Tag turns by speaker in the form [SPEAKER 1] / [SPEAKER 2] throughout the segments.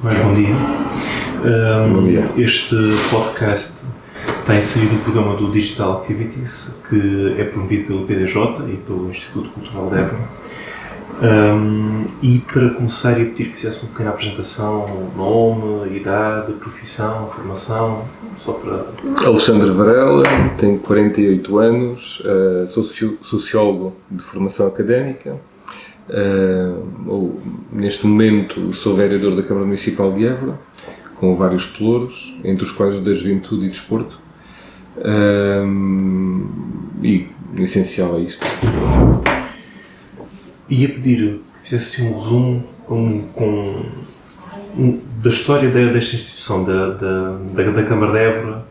[SPEAKER 1] Mais bom dia.
[SPEAKER 2] Bom dia.
[SPEAKER 1] Este podcast está inserido no programa do Digital Activities, que é promovido pelo PDJ e pelo Instituto Cultural de Évora. E para começar, ia pedir que fizesse uma pequena apresentação, nome, idade, profissão, formação, só para...
[SPEAKER 2] Alexandre Varela, tenho 48 anos, sou sociólogo de formação académica. Neste momento sou vereador da Câmara Municipal de Évora, com vários pelouros, entre os quais o da Juventude e Desporto. E no essencial é isto.
[SPEAKER 1] Ia pedir que fizesse um resumo da história desta instituição, da Câmara de Évora,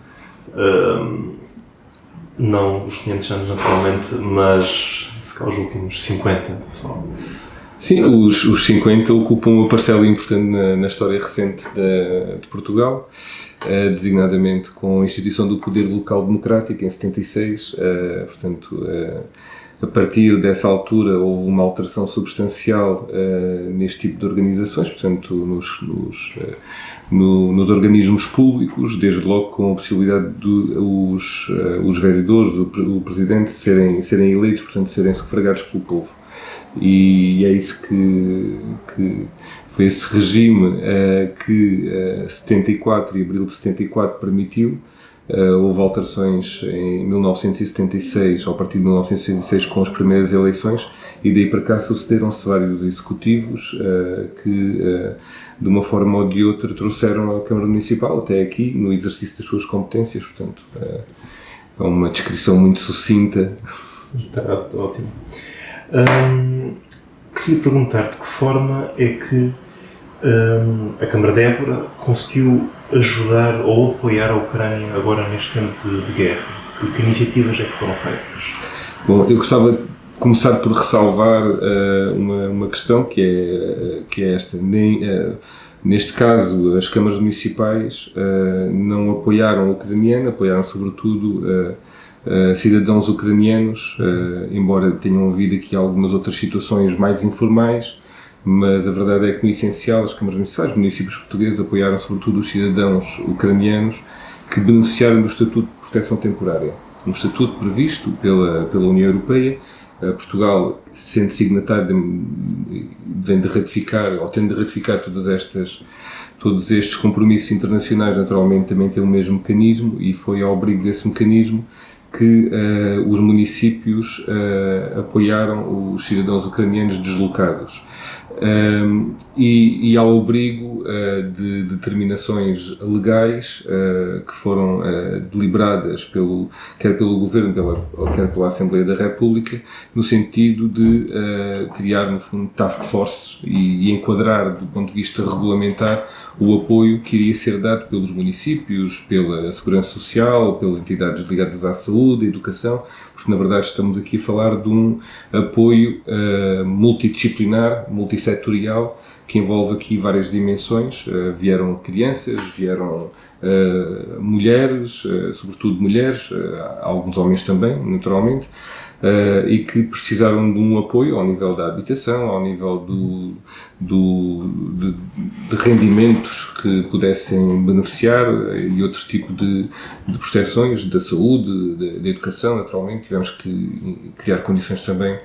[SPEAKER 1] não os 500 anos naturalmente, mas se calhar os últimos 50 só.
[SPEAKER 2] Sim, os 50 ocupam uma parcela importante na história recente de Portugal, designadamente com a instituição do Poder Local Democrático em 76, portanto... A partir dessa altura houve uma alteração substancial neste tipo de organizações, portanto nos organismos públicos, desde logo com a possibilidade de os vereadores, o presidente serem eleitos, portanto serem sufragados pelo povo. E é isso que foi esse regime que 74 e abril de 74 permitiu. Houve alterações em 1976, ao partir de 1976, com as primeiras eleições, e daí para cá sucederam-se vários executivos que, de uma forma ou de outra, trouxeram a Câmara Municipal até aqui, no exercício das suas competências. Portanto, é uma descrição muito sucinta.
[SPEAKER 1] Está ótimo. Queria perguntar de que forma é que a Câmara de Évora conseguiu ajudar ou apoiar a Ucrânia agora neste tempo de guerra? Que iniciativas é que foram feitas?
[SPEAKER 2] Bom, eu gostava de começar por ressalvar uma questão que é esta. Neste caso, as câmaras municipais não apoiaram a ucraniana, apoiaram sobretudo cidadãos ucranianos, embora tenham havido aqui algumas outras situações mais informais. Mas a verdade é que, no essencial, as câmaras municipais, os municípios portugueses apoiaram sobretudo os cidadãos ucranianos que beneficiaram do Estatuto de Proteção Temporária. Um estatuto previsto pela União Europeia. Portugal, sendo signatário, vem de ratificar, ou tendo de ratificar todos estes compromissos internacionais, naturalmente também tem o mesmo mecanismo, e foi ao abrigo desse mecanismo que os municípios apoiaram os cidadãos ucranianos deslocados. E ao abrigo de determinações legais que foram deliberadas quer pelo Governo, quer pela Assembleia da República, no sentido de criar, no fundo, task forces e enquadrar, do ponto de vista regulamentar, o apoio que iria ser dado pelos municípios, pela Segurança Social, pelas entidades ligadas à saúde, à educação, porque na verdade estamos aqui a falar de um apoio multidisciplinar, multissetorial, que envolve aqui várias dimensões. Vieram crianças, vieram mulheres, sobretudo mulheres, alguns homens também, naturalmente, e que precisaram de um apoio ao nível da habitação, ao nível de rendimentos que pudessem beneficiar e outro tipo de proteções da saúde, da educação. Naturalmente tivemos que criar condições também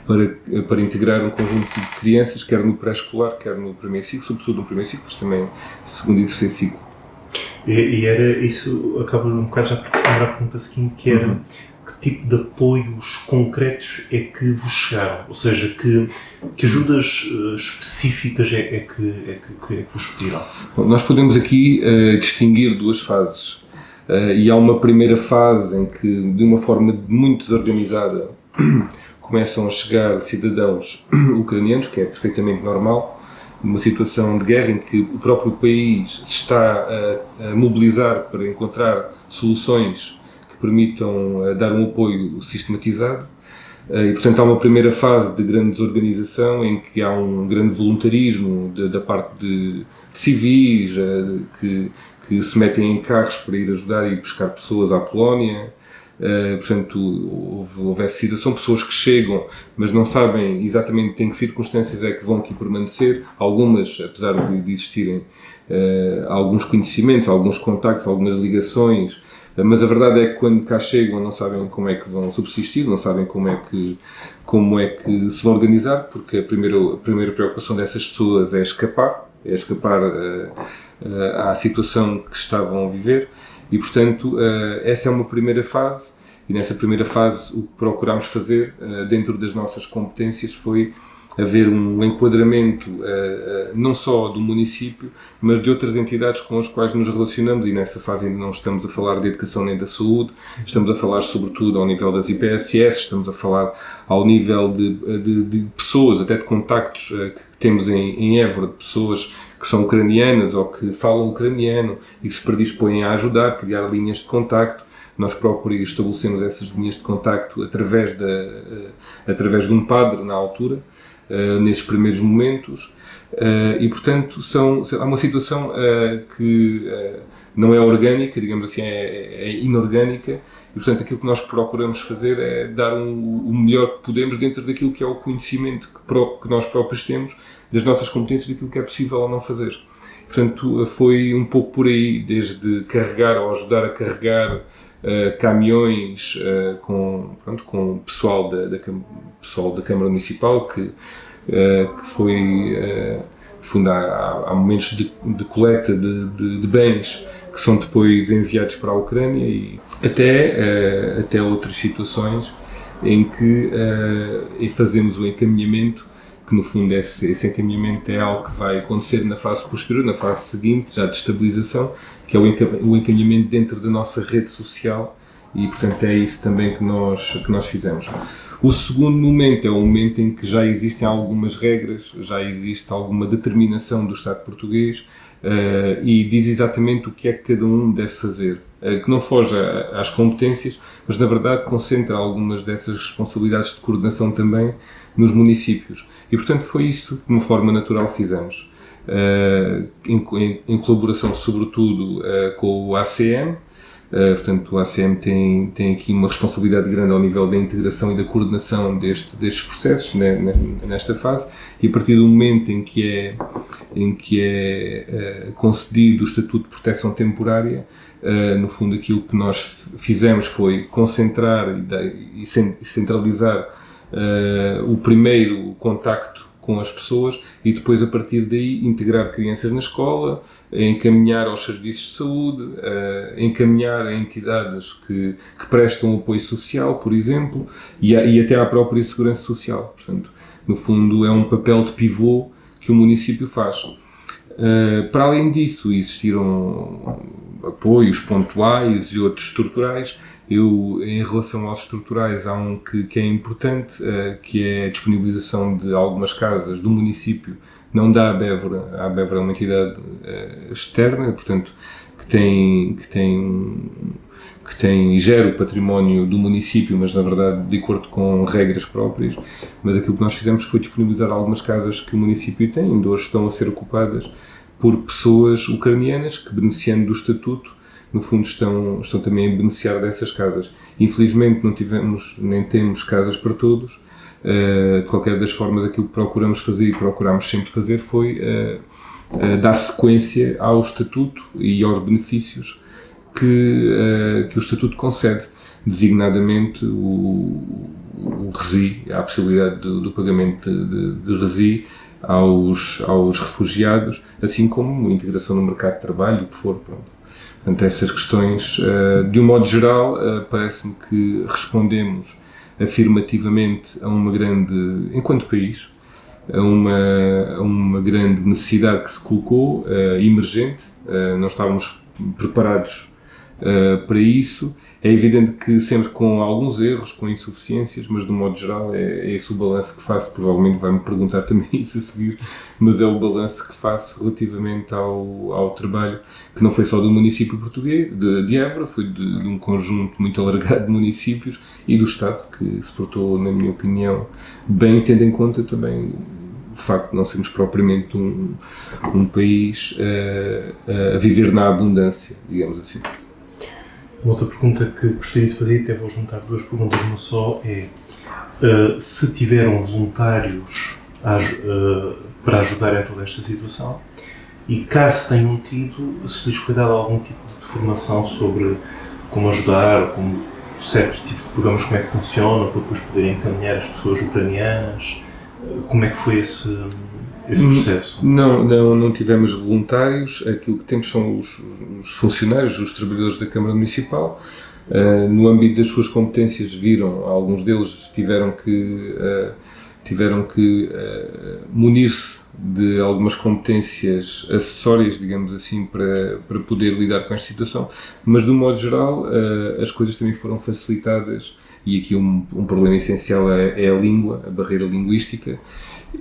[SPEAKER 2] para integrar um conjunto de crianças, quer no pré-escolar, quer no primeiro ciclo, sobretudo no primeiro ciclo, mas também segundo e terceiro ciclo.
[SPEAKER 1] E era isso, acaba um bocado já por responder à pergunta seguinte, que era que tipo de apoios concretos é que vos chegaram? Ou seja, que ajudas específicas é que vos pediram?
[SPEAKER 2] Bom, nós podemos aqui distinguir duas fases. E há uma primeira fase em que, de uma forma muito desorganizada, começam a chegar cidadãos ucranianos, que é perfeitamente normal, numa situação de guerra em que o próprio país se está a mobilizar para encontrar soluções que permitam dar um apoio sistematizado. E, portanto, há uma primeira fase de grande desorganização em que há um grande voluntarismo da parte de civis que se metem em carros para ir ajudar e buscar pessoas à Polónia. Portanto, houve essa situação, pessoas que chegam, mas não sabem exatamente em que circunstâncias é que vão aqui permanecer. Algumas, apesar de existirem alguns conhecimentos, alguns contactos, algumas ligações, mas a verdade é que quando cá chegam não sabem como é que vão subsistir, não sabem como é que se vão organizar, porque a primeira preocupação dessas pessoas é escapar à situação que estavam a viver e, portanto, essa é uma primeira fase e nessa primeira fase o que procurámos fazer dentro das nossas competências foi haver um enquadramento não só do município, mas de outras entidades com as quais nos relacionamos e nessa fase ainda não estamos a falar de educação nem da saúde, estamos a falar sobretudo ao nível das IPSS, estamos a falar ao nível de pessoas, até de contactos que temos em Évora, de pessoas que são ucranianas ou que falam ucraniano e que se predispõem a ajudar, criar linhas de contacto. Nós próprios estabelecemos essas linhas de contacto através de um padre na altura, nesses primeiros momentos, e portanto há uma situação que não é orgânica, digamos assim, é inorgânica, e portanto aquilo que nós procuramos fazer é dar o melhor que podemos dentro daquilo que é o conhecimento que nós próprios temos, das nossas competências, daquilo que é possível ou não fazer. Portanto, foi um pouco por aí, desde carregar ou ajudar a carregar caminhões com o pessoal da Câmara Municipal que foi há momentos de coleta de bens que são depois enviados para a Ucrânia e até outras situações em que fazemos o encaminhamento, que no fundo esse encaminhamento é algo que vai acontecer na fase posterior, na fase seguinte, já de estabilização, que é o encaminhamento dentro da nossa rede social e, portanto, é isso também que nós fizemos. O segundo momento é o momento em que já existem algumas regras, já existe alguma determinação do Estado português e diz exatamente o que é que cada um deve fazer, que não foge às competências, mas na verdade concentra algumas dessas responsabilidades de coordenação também nos municípios. E portanto foi isso que de uma forma natural fizemos, em colaboração sobretudo com o ACM. Portanto, o ACM tem aqui uma responsabilidade grande ao nível da integração e da coordenação destes processos, né, nesta fase, e a partir do momento em que é concedido o Estatuto de Proteção Temporária, no fundo aquilo que nós fizemos foi concentrar e centralizar o primeiro contacto com as pessoas e depois a partir daí integrar crianças na escola, encaminhar aos serviços de saúde, encaminhar a entidades que prestam apoio social, por exemplo, e até à própria segurança social. Portanto, no fundo é um papel de pivô que o município faz. Para além disso, existiram apoios pontuais e outros estruturais. Em relação aos estruturais, há um que é importante, que é a disponibilização de algumas casas do município, não da Abévora. A Abévora é uma entidade externa, portanto, que gera o património do município, mas na verdade de acordo com regras próprias. Mas aquilo que nós fizemos foi disponibilizar algumas casas que o município tem, ainda hoje estão a ser ocupadas por pessoas ucranianas que, beneficiando do estatuto, no fundo estão também a beneficiar dessas casas. Infelizmente nem temos casas para todos. De qualquer das formas, aquilo que procuramos fazer e procurámos sempre fazer foi dar sequência ao estatuto e aos benefícios que o estatuto concede, designadamente o RESI, a possibilidade do pagamento de RESI aos refugiados, assim como a integração no mercado de trabalho, o que for, pronto. Portanto, essas questões, de um modo geral, parece-me que respondemos afirmativamente enquanto país, a uma grande necessidade que se colocou, emergente. Nós estávamos preparados para isso. É evidente que sempre com alguns erros, com insuficiências, mas de um modo geral é esse o balanço que faço. Provavelmente vai-me perguntar também isso a seguir, mas é o balanço que faço relativamente ao trabalho, que não foi só do município português, de Évora, foi de um conjunto muito alargado de municípios e do Estado, que se portou, na minha opinião, bem, tendo em conta também o facto de não sermos propriamente um país a viver na abundância, digamos assim.
[SPEAKER 1] Uma outra pergunta que gostaria de fazer, até vou juntar duas perguntas numa só, é se tiveram voluntários para ajudar em toda esta situação e caso tenham tido, se lhes foi dado algum tipo de formação sobre como ajudar, como certos tipos de programas, como é que funcionam, para depois poderem encaminhar as pessoas ucranianas. Como é que foi esse processo?
[SPEAKER 2] Não tivemos voluntários. Aquilo que temos são os funcionários, os trabalhadores da Câmara Municipal. No âmbito das suas competências viram, alguns deles tiveram que munir-se de algumas competências acessórias, digamos assim, para poder lidar com esta situação, mas de um modo geral as coisas também foram facilitadas, e aqui um problema essencial é a língua, a barreira linguística,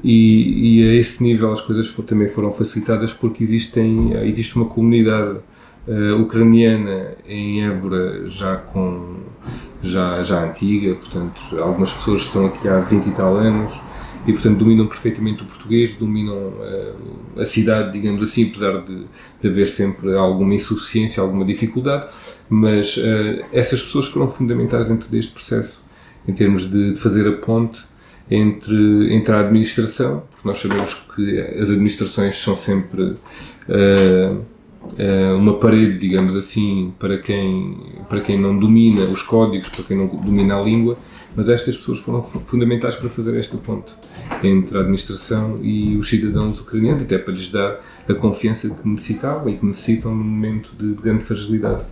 [SPEAKER 2] e a esse nível as coisas também foram facilitadas porque existe uma comunidade ucraniana em Évora já antiga, portanto algumas pessoas estão aqui há 20 e tal anos e portanto dominam perfeitamente o português, dominam a cidade, digamos assim, apesar de haver sempre alguma insuficiência, alguma dificuldade, mas essas pessoas foram fundamentais dentro deste processo, em termos de fazer a ponte entre a administração, porque nós sabemos que as administrações são sempre uma parede, digamos assim, para quem não domina os códigos, para quem não domina a língua, mas estas pessoas foram fundamentais para fazer esta ponte entre a administração e os cidadãos ucranianos, até para lhes dar a confiança que necessitavam e que necessitam num momento de grande fragilidade.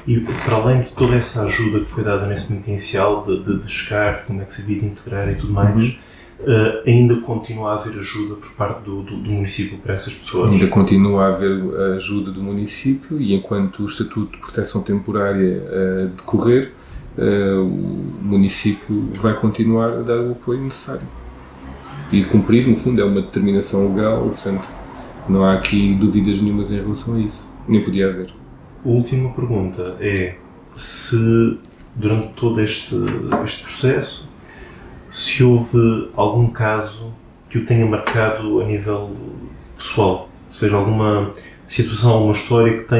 [SPEAKER 1] E para além de toda essa ajuda que foi dada nesse momento inicial de chegar, como é que se havia de integrar e tudo mais, ainda continua a haver ajuda por parte do município para essas pessoas?
[SPEAKER 2] Ainda continua a haver ajuda do município, e enquanto o Estatuto de Proteção Temporária decorrer, o município vai continuar a dar o apoio necessário. E cumprir, no fundo, é uma determinação legal, portanto, não há aqui dúvidas nenhumas em relação a isso. Nem podia haver.
[SPEAKER 1] A última pergunta é se, durante todo este processo, se houve algum caso que o tenha marcado a nível pessoal, ou seja, alguma situação, alguma história que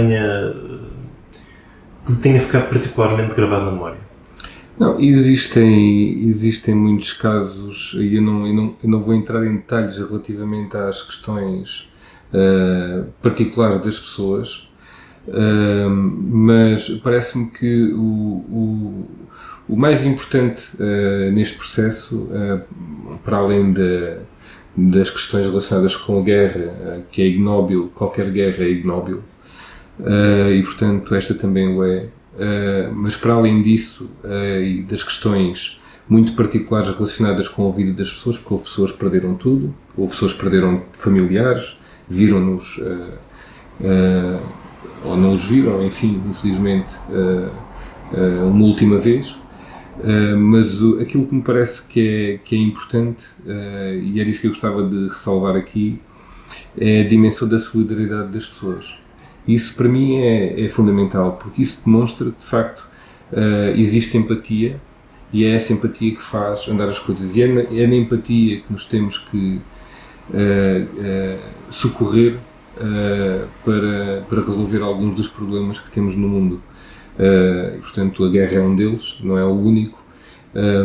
[SPEAKER 1] lhe tenha ficado particularmente gravado na memória.
[SPEAKER 2] Não, existem muitos casos, e eu não vou entrar em detalhes relativamente às questões particulares das pessoas, mas parece-me que o mais importante neste processo, para além das questões relacionadas com a guerra, que é ignóbil, qualquer guerra é ignóbil, e portanto esta também o é, mas para além disso e das questões muito particulares relacionadas com a vida das pessoas, porque houve pessoas que perderam tudo, houve pessoas que perderam familiares, viram-nos ou não os viram, enfim, infelizmente, uma última vez, mas aquilo que me parece que é importante, e era isso que eu gostava de ressalvar aqui, é a dimensão da solidariedade das pessoas. Isso para mim é fundamental, porque isso demonstra que de facto existe empatia, e é essa empatia que faz andar as coisas, e é na empatia que nos temos que socorrer para resolver alguns dos problemas que temos no mundo. Portanto, a guerra é um deles, não é o único,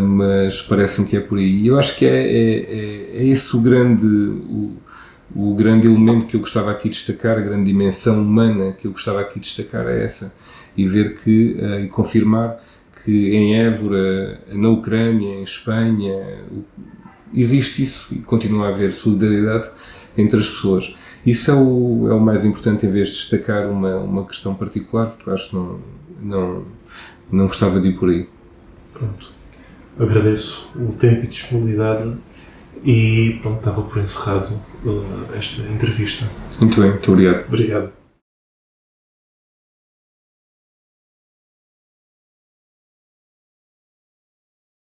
[SPEAKER 2] mas parece-me que é por aí. E eu acho que é esse o grande elemento que eu gostava aqui de destacar, a grande dimensão humana que eu gostava aqui de destacar é essa, e ver e confirmar que em Évora, na Ucrânia, em Espanha, existe isso e continua a haver solidariedade entre as pessoas. Isso é o mais importante, em vez de destacar uma questão particular, porque eu acho que não gostava de ir por aí.
[SPEAKER 1] Pronto. Agradeço o tempo e disponibilidade e pronto, estava por encerrado esta entrevista.
[SPEAKER 2] Muito bem, muito obrigado.
[SPEAKER 1] Obrigado.